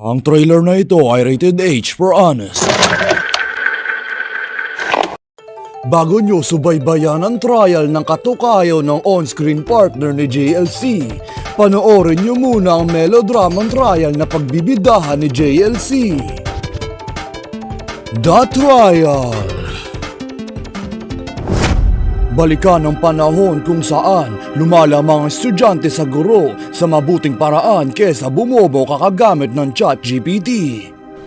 Ang trailer na ito ay rated H for honest. Bago nyo subaybayan ang trial ng katukayo ng on-screen partner ni JLC, panoorin nyo muna ang melodramang trial na pagbibidahan ni JLC. The Trial. Balikan ang panahon kung saan lumalamang ang estudyante sa guro sa mabuting paraan kesa bumobo kakagamit ng ChatGPT.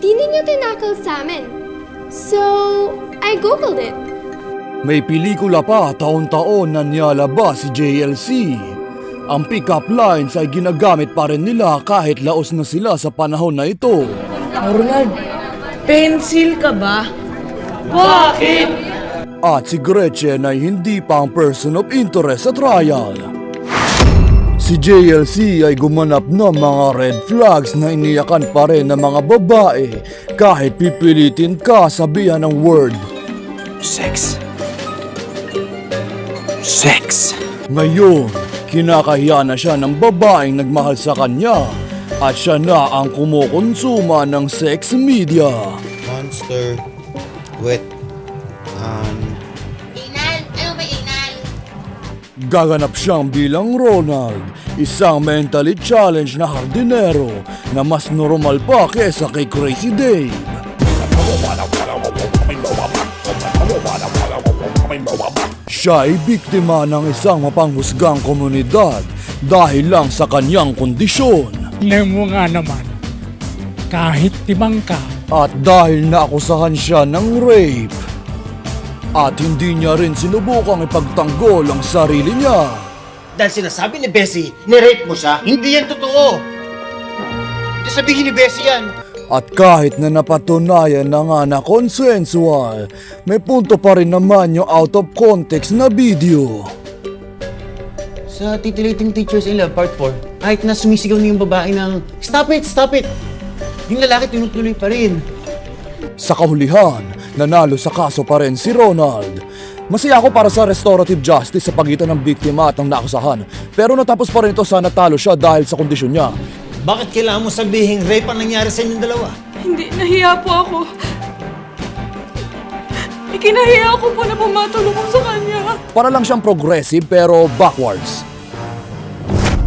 Di ninyo tinakal sa amin. So, I googled it. May pelikula pa taon-taon na niyalabas si JLC. Ang pick-up lines ay ginagamit pa rin nila kahit laos na sila sa panahon na ito. Ronald, pencil ka ba? Bakit? At si Gretchen ay hindi pa ang person of interest sa trial. Si JLC ay gumanap ng mga red flags na iniyakan pa rin ng mga babae kahit pipilitin ka sabihan ng word. Sex. Ngayon, kinakahiya na siya ng babaeng nagmahal sa kanya at siya na ang kumukonsuma ng sex media. Monster. Wet. Inal? Ano ba inal? Gaganap siyang bilang Ronald, isang mentally challenged na hardinero na mas normal pa kesa kay Crazy Dave. Siya ay biktima ng isang mapanghusgang komunidad dahil lang sa kanyang kondisyon. Mo nga naman, kahit timang ka, At dahil naakusahan siya ng rape. At hindi niya rin sinubukang ipagtanggol ang sarili niya. Dahil sinasabi ni Bessie, nirape mo siya, hindi yan totoo. Hindi sabihin ni Bessie yan. At kahit na napatunayan na nga na consensual, may punto pa rin naman yung out of context na video. Sa Titillating Teachers in Love Part 4, kahit na sumisigaw niya yung babae ng, Stop it! Stop it! Yung lalaki tinutuloy pa rin. Sa kahulihan, nanalo sa kaso pa rin si Ronald. Masaya ako para sa restorative justice sa pagitan ng biktima at ng naakusahan. Pero natapos pa rin ito sa natalo siya dahil sa kondisyon niya. Bakit kailangan mo sabihin rape ang nangyari sa inyong dalawa? Hindi, nahiya po ako. Ikinahiya ako po na pumatulong ko sa kanya. Para lang siyang progressive pero backwards.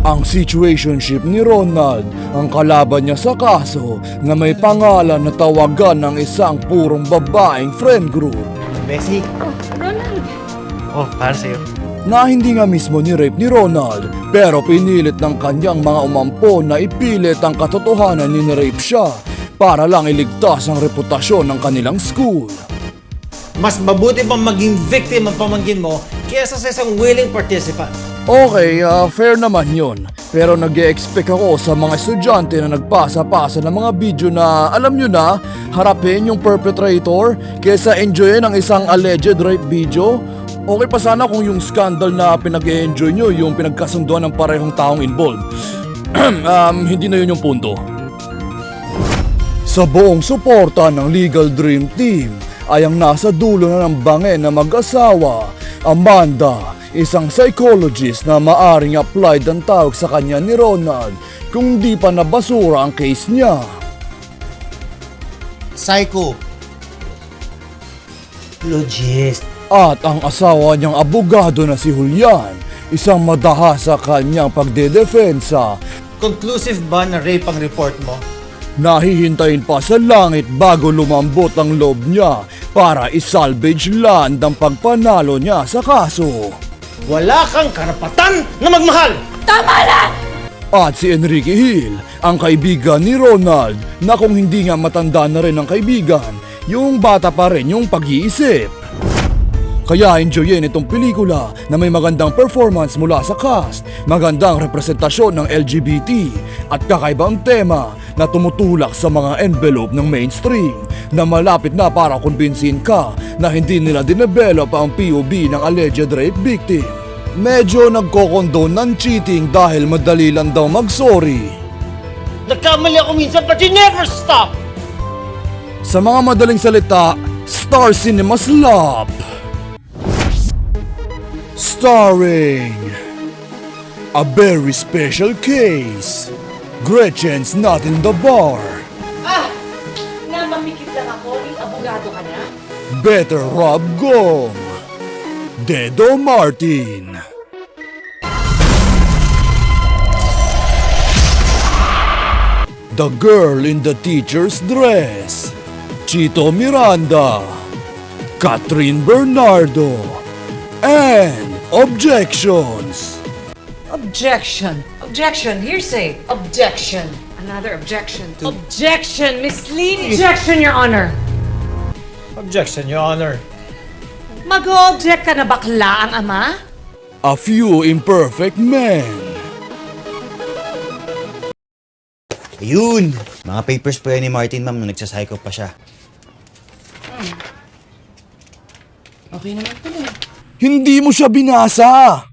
Ang situationship ni Ronald, ang kalaban niya sa kaso na may pangalan na tawagan ng isang purong babaeng friend group. Bessie? Ronald. Oh, para sa'yo. Na hindi nga mismo ni-rape ni Ronald, pero pinilit ng kanyang mga umampo na ipilit ang katotohanan ni ni-rape siya para lang iligtas ang reputasyon ng kanilang school. Mas mabuti pang maging victim ang pamangkin mo kaysa sa isang willing participant. Okay, fair naman yun. Pero nag-e-expect ako sa mga estudyante na nagpasa-pasa ng mga video na, alam nyo na, harapin yung perpetrator kaysa enjoyin ang isang alleged rape video. Okay pa sana kung yung scandal na pinag-e-enjoy nyo yung pinagkasunduan ng parehong taong involved. Hindi na yun yung punto. Sa buong suporta ng Legal Dream Team ay ang nasa dulo na ng bangin na mag-asawa, Amanda, isang psychologist na maaring applied ang tawag sa kanya ni Ronald kung di pa nabasura ang case niya. Psycho. Logist. At ang asawa niyang abogado na si Julian, isang madaha sa kanyang pagdedefensa. Conclusive ba na rape ang report mo? Nahihintayin pa sa langit bago lumambot ang loob niya para isalvage land ang pagpanalo niya sa kaso. Wala kang karapatan na magmahal! Tama na! At si Enrique Hill, ang kaibigan ni Ronald, na kung hindi nga matanda na rin ang kaibigan, yung bata pa rin yung pag-iisip. Kaya enjoyin itong pelikula na may magandang performance mula sa cast, magandang representasyon ng LGBT, at kakaibang tema na tumutulak sa mga envelope ng mainstream na malapit na para kumbinsin ka na hindi nila dinevelop ang POV ng alleged rape victim. Medyo nagkokondone ng cheating dahil madali lang daw mag-sorry. Nagkamali ako minsan but you never stop! Sa mga madaling salita, Star Cinema's Love. Starring A Very Special Case, Gretchen's Not in the Bar, lang ako, abogado ka na? Better Rob Gong, Dedo Martin. The Girl in the Teacher's Dress, Chito Miranda, Catherine Bernardo, and Objections. Objection. Objection. Hearsay. Objection. Another objection. Objection, misleading. Objection, Your Honor. Objection, Your Honor. Mag-object ka na bakla ang ama? A Few Imperfect Men. Ayun! Mga papers po yan ni Martin, ma'am, nung nagsasycho pa siya. Okay naman po eh. Hindi mo siya binasa.